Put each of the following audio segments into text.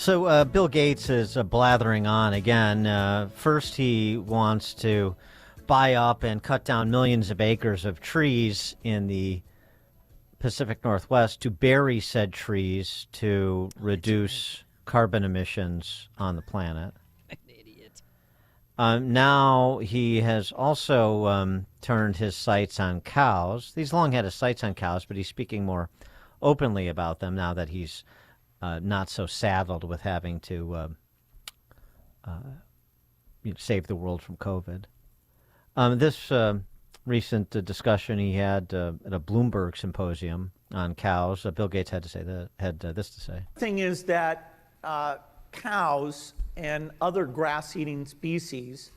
So Bill Gates is blathering on again. First, he wants to buy up and cut down millions of acres of trees in the Pacific Northwest to bury said trees to reduce carbon emissions on the planet. An idiot. Now he has also turned his sights on cows. He's long had his sights on cows, but he's speaking more openly about them now that he's not so saddled with having to save the world from COVID. This recent discussion he had at a Bloomberg symposium on cows, Bill Gates had this to say. The thing is that cows and other grass-eating species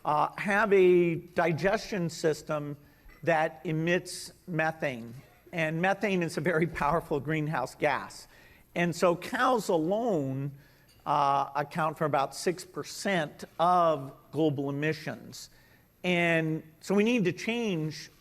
have a digestion system that emits methane, and methane is a very powerful greenhouse gas. And so cows alone account for about 6% of global emissions. And so we need to change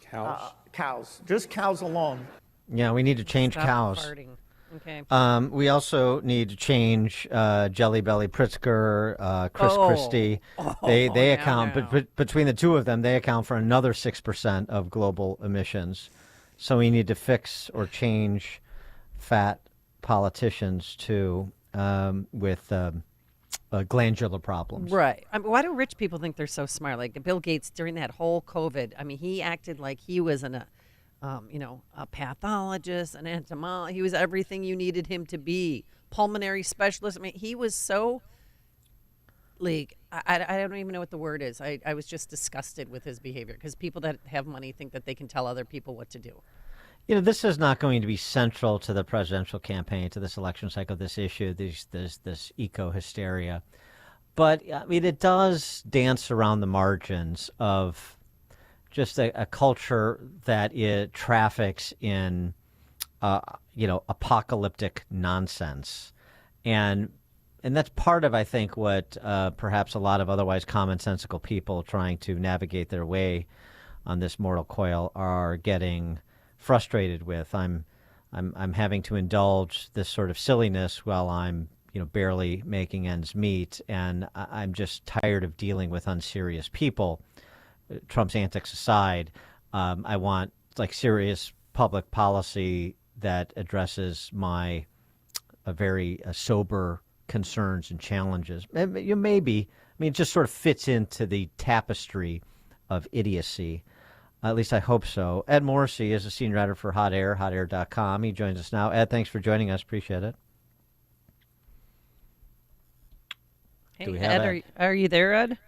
cows, just cows alone. Yeah, we need to change Stop cows. farting. Okay. We also need to change Jelly Belly Pritzker, Chris Christie. They account, but between the two of them, they account for another 6% of global emissions. So we need to fix or change fat politicians too with glandular problems. Right. I mean, why do rich people think they're so smart? Like Bill Gates during that whole COVID, I mean, he acted like he was a pathologist, an entomologist. He was everything you needed him to be. Pulmonary specialist. I mean, he was so, like, I don't even know what the word is. I was just disgusted with his behavior because people that have money think that they can tell other people what to do. This is not going to be central to the presidential campaign, to this election cycle, this issue, this eco-hysteria. But, I mean, it does dance around the margins of just a culture that it traffics in, apocalyptic nonsense. And that's part of, I think, what perhaps a lot of otherwise commonsensical people trying to navigate their way on this mortal coil are getting frustrated with. I'm having to indulge this sort of silliness while I'm barely making ends meet, and I'm just tired of dealing with unserious people. Trump's antics aside, I want serious public policy that addresses my very sober concerns and challenges. Maybe, it just sort of fits into the tapestry of idiocy. At least I hope so. Ed Morrissey is a senior editor for Hot Air, hotair.com. He joins us now. Ed, thanks for joining us. Appreciate it. Hey, Ed, are you there, Ed?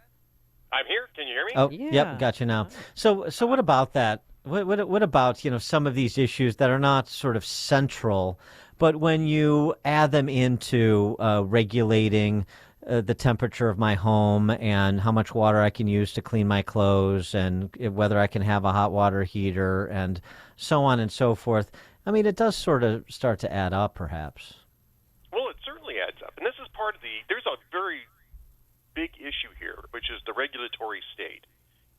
I'm here. Can you hear me? Oh, Yeah. Yep, got you now. So what about that? What about some of these issues that are not sort of central, but when you add them into regulating the temperature of my home and how much water I can use to clean my clothes and whether I can have a hot water heater and so on and so forth. I mean, it does sort of start to add up, perhaps. Well, it certainly adds up. And this is part of there's a very big issue here, which is the regulatory state.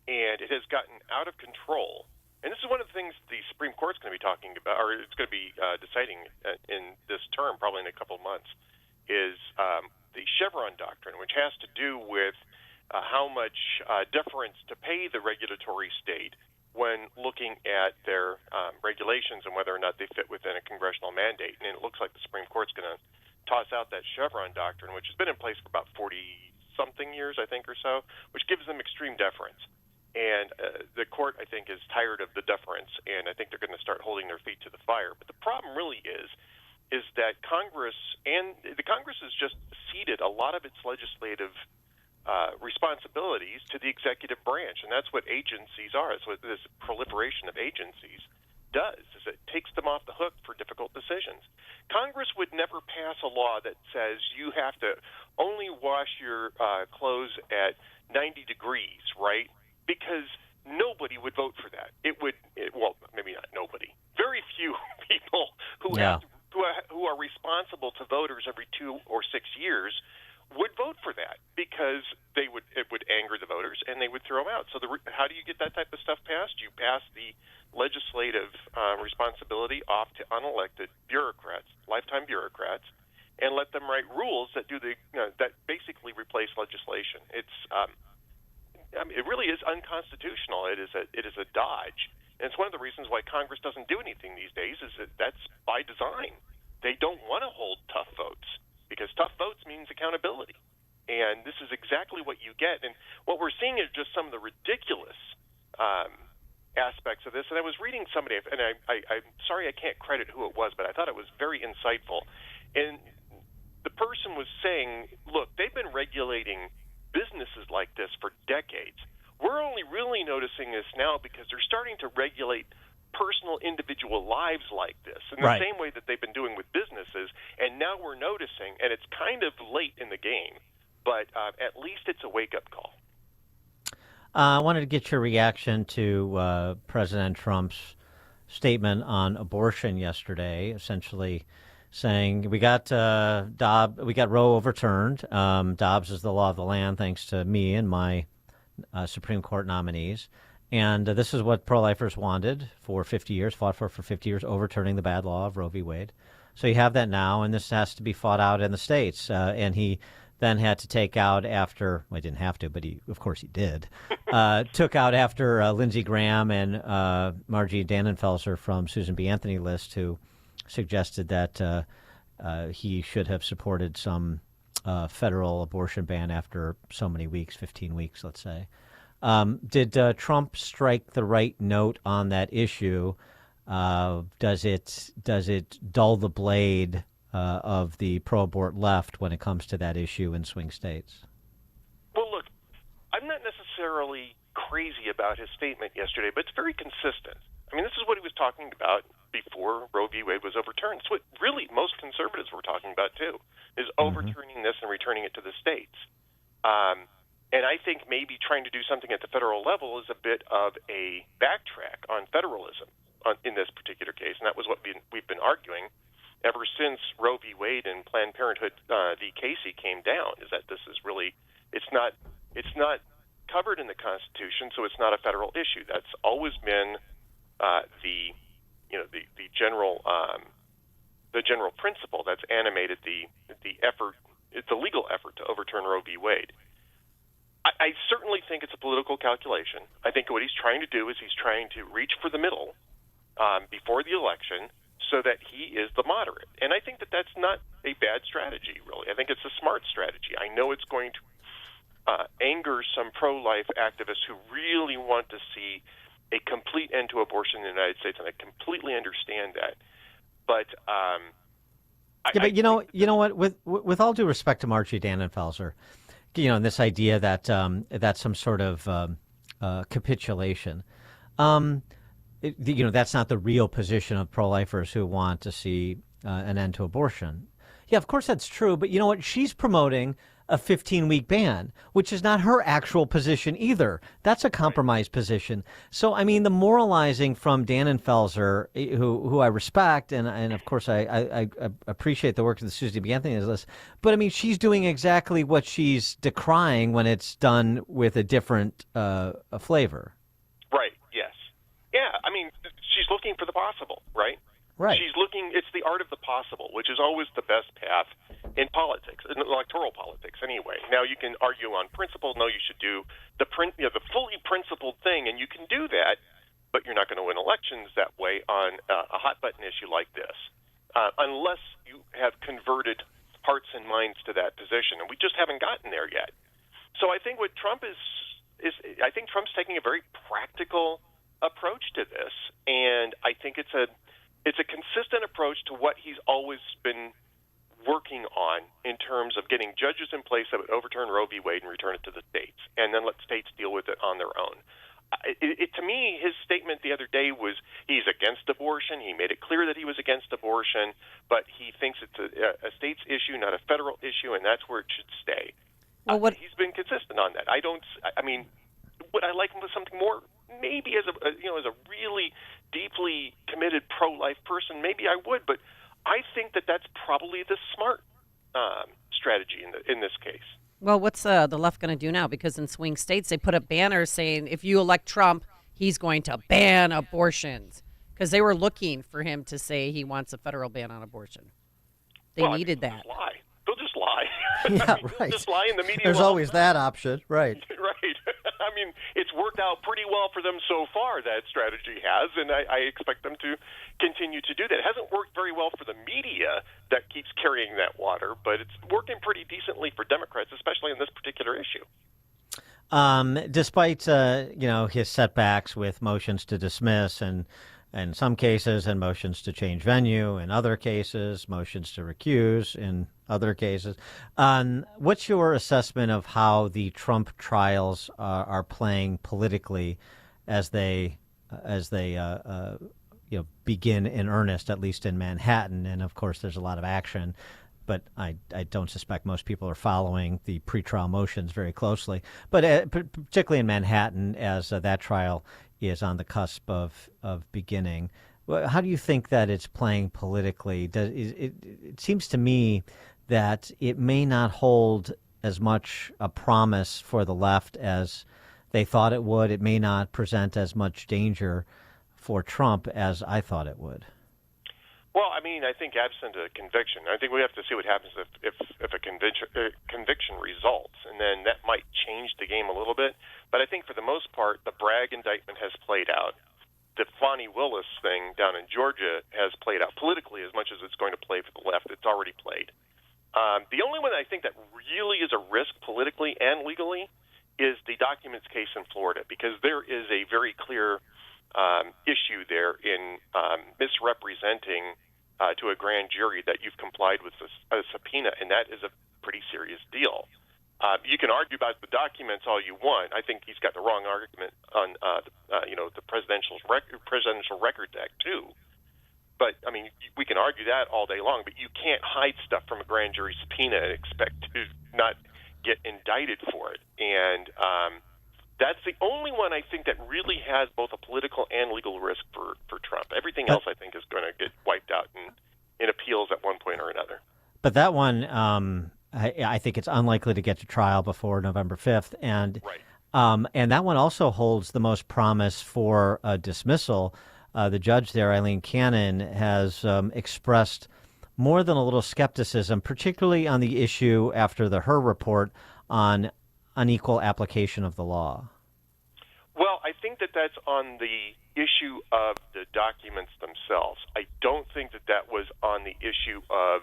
And it has gotten out of control. And this is one of the things the Supreme Court's going to be talking about, or it's going to be deciding in this term, probably in a couple of months, is the Chevron doctrine, which has to do with how much deference to pay the regulatory state when looking at their regulations and whether or not they fit within a congressional mandate. And it looks like the Supreme Court's going to toss out that Chevron doctrine, which has been in place for about 40-something years, I think, or so, which gives them extreme deference. And the court, I think, is tired of the deference, and I think they're going to start holding their feet to the fire. But the problem really is that Congress has just ceded a lot of its legislative responsibilities to the executive branch, and that's what agencies are. That's what this proliferation of agencies does, is it takes them off the hook for difficult decisions. Congress would never pass a law that says you have to only wash your clothes at 90 degrees, right? Because nobody would vote for that. Well, maybe not nobody. Very few people who are responsible to voters every 2 or 6 years would vote for that because it would anger the voters and they would throw them out. So how do you get that type of stuff passed? You pass the legislative responsibility off to unelected bureaucrats, lifetime bureaucrats, and let them write rules that that basically replace legislation. It really is unconstitutional. It is a dodge, and it's one of the reasons why Congress doesn't do anything these days. Is that that's by design. They don't want to hold tough votes because tough votes means accountability, and this is exactly what you get. And what we're seeing is just some of the ridiculous aspects of this. And I was reading somebody, and I'm sorry I can't credit who it was, but I thought it was very insightful. And the person was saying, look, they've been regulating businesses like this for decades. We're only really noticing this now because they're starting to regulate personal individual lives like this in the same way that they've been doing with businesses. And now we're noticing, and it's kind of late in the game, but at least it's a wake-up call. I wanted to get your reaction to President Trump's statement on abortion yesterday, essentially saying we got Roe overturned. Dobbs is the law of the land, thanks to me and my Supreme Court nominees. And this is what pro-lifers wanted for 50 years, fought for 50 years, overturning the bad law of Roe v. Wade. So you have that now, and this has to be fought out in the states. And he then had to take out after, well, he didn't have to, but of course he did, took out after Lindsey Graham and Margie Dannenfelser from Susan B. Anthony list, who suggested that he should have supported some federal abortion ban after so many weeks, 15 weeks, let's say. Did Trump strike the right note on that issue? Does it dull the blade of the pro-abort left when it comes to that issue in swing states? Well, look, I'm not necessarily crazy about his statement yesterday, but it's very consistent. I mean, this is what he was talking about before Roe v. Wade was overturned. It's what really most conservatives were talking about, too, is overturning this and returning it to the states. And I think maybe trying to do something at the federal level is a bit of a backtrack on federalism in this particular case, and that was what we've been arguing ever since Roe v. Wade and Planned Parenthood v. Casey came down, is that this is really it's not covered in the Constitution, so it's not a federal issue. That's always been the general principle that's animated the legal effort to overturn Roe v. Wade. I certainly think it's a political calculation. I think what he's trying to do is he's trying to reach for the middle before the election so that he is the moderate. And I think that that's not a bad strategy, really. I think it's a smart strategy. I know it's going to anger some pro-life activists who really want to see a complete end to abortion in the United States, and I completely understand that. But but you know what? With all due respect to Margie Dannenfelser, and this idea that that's some sort of capitulation. That's not the real position of pro-lifers who want to see an end to abortion. Yeah, of course that's true. But you know what? She's promoting a 15-week ban, which is not her actual position either. That's a compromise position. So, I mean, the moralizing from Dannenfelser, who I respect, and of course I appreciate the work of the Susan B. Anthony list, but I mean, she's doing exactly what she's decrying when it's done with a different flavor. Right, yes. Yeah, I mean, she's looking for the possible, right? Right. It's the art of the possible, which is always the best path in politics, in electoral politics anyway. Now, you can argue on principle, no, you should do the fully principled thing, and you can do that, but you're not going to win elections that way on a hot-button issue like this, unless you have converted hearts and minds to that position, and we just haven't gotten there yet. So I think what Trump is I think Trump's taking a very practical approach to this, and I think it's a consistent approach to what he's always been working on in terms of getting judges in place that would overturn Roe v. Wade and return it to the states, and then let states deal with it on their own. To me, his statement the other day was he's against abortion. He made it clear that he was against abortion, but he thinks it's a state's issue, not a federal issue, and that's where it should stay. Well, he's been consistent on that. I mean, would I like him with something more? Maybe as a really deeply committed pro-life person, maybe I would, but I think that that's probably the smart strategy in this case. Well, what's the left going to do now? Because in swing states, they put up banners saying if you elect Trump, he's going to ban abortions. Because they were looking for him to say he wants a federal ban on abortion. They Well, needed they'll that. just lie. They'll just lie. Yeah, They'll right. just lie, and the media There's will always that option, right? Right. I mean, it's worked out pretty well for them so far, that strategy has, and I expect them to continue to do that. It hasn't worked very well for the media that keeps carrying that water, but it's working pretty decently for Democrats, especially on this particular issue. Despite his setbacks with motions to dismiss and in some cases, and motions to change venue in other cases, motions to recuse in other cases. What's your assessment of how the Trump trials are playing politically as they begin in earnest, at least in Manhattan? And of course, there's a lot of action, but I don't suspect most people are following the pretrial motions very closely. But particularly in Manhattan, as that trial is on the cusp of beginning. How do you think that it's playing politically? It seems to me that it may not hold as much a promise for the left as they thought it would. It may not present as much danger for Trump as I thought it would. Well, I mean, I think absent a conviction, I think we have to see what happens if a conviction results, and then that might change the game a little bit. But I think for the most part, the Bragg indictment has played out. The Fonnie Willis thing down in Georgia has played out politically as much as it's going to play for the left. It's already played. The only one I think that really is a risk politically and legally is the documents case in Florida, because there is a very clear issue there in misrepresenting to a grand jury that you've complied with a subpoena, and that is a pretty serious deal. You can argue about the documents all you want. I think he's got the wrong argument on the Presidential Records Act too. But I mean, we can argue that all day long. But you can't hide stuff from a grand jury subpoena and expect to not get indicted for it. And that's the only one I think that really has both a political and legal risk for Trump. Everything else I think is going to get wiped out in appeals at one point or another. But that one, I think it's unlikely to get to trial before November 5th. And, right. And that one also holds the most promise for a dismissal. The judge there, Eileen Cannon, has expressed more than a little skepticism, particularly on the issue after the Hur report on unequal application of the law. Well, I think that's on the issue of the documents themselves. I don't think that was on the issue of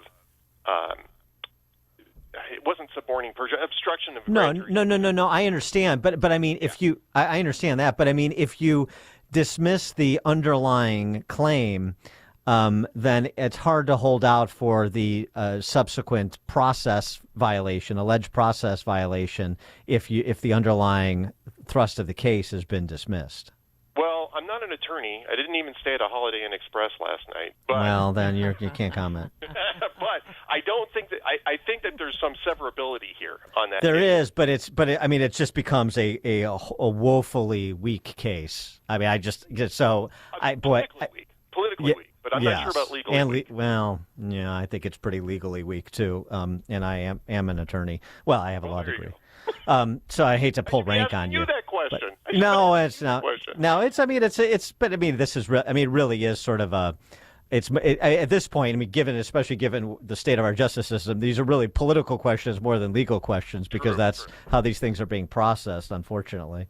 it wasn't suborning perjury, obstruction of grand jury. No. I understand, but I mean, if you, I understand that, but I mean, if you dismiss the underlying claim, then it's hard to hold out for the subsequent process violation, alleged process violation, if the underlying thrust of the case has been dismissed. Well, I'm not an attorney. I didn't even stay at a Holiday Inn Express last night. But, well, then you can't comment. But I don't think that I think that there's some severability here on that. There case. is, but it just becomes a woefully weak case. I mean, politically weak. But I'm not sure about legally weak. I think it's pretty legally weak too. And I am an attorney. Well, I have a law degree. So I hate to pull rank on you. That question. No, it's not. No, it's. I mean, it's. But I mean, this is. I mean, it really is sort of a. At this point, I mean, especially given the state of our justice system, these are really political questions more than legal questions, because that's how these things are being processed, unfortunately.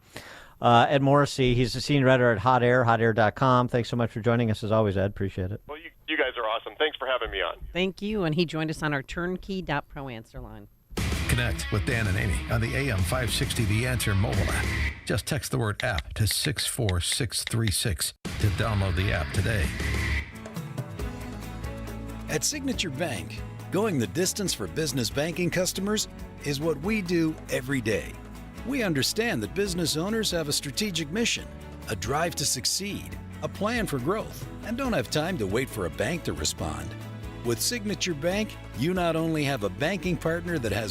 Ed Morrissey, he's a senior editor at Hot Air, hotair.com. Thanks so much for joining us as always, Ed. Appreciate it. Well, you guys are awesome. Thanks for having me on. Thank you. And he joined us on our turnkey.pro answer line. Connect with Dan and Amy on the AM 560 The Answer mobile app. Just text the word app to 64636 to download the app today. At Signature Bank, going the distance for business banking customers is what we do every day. We understand that business owners have a strategic mission, a drive to succeed, a plan for growth, and don't have time to wait for a bank to respond. With Signature Bank, you not only have a banking partner that has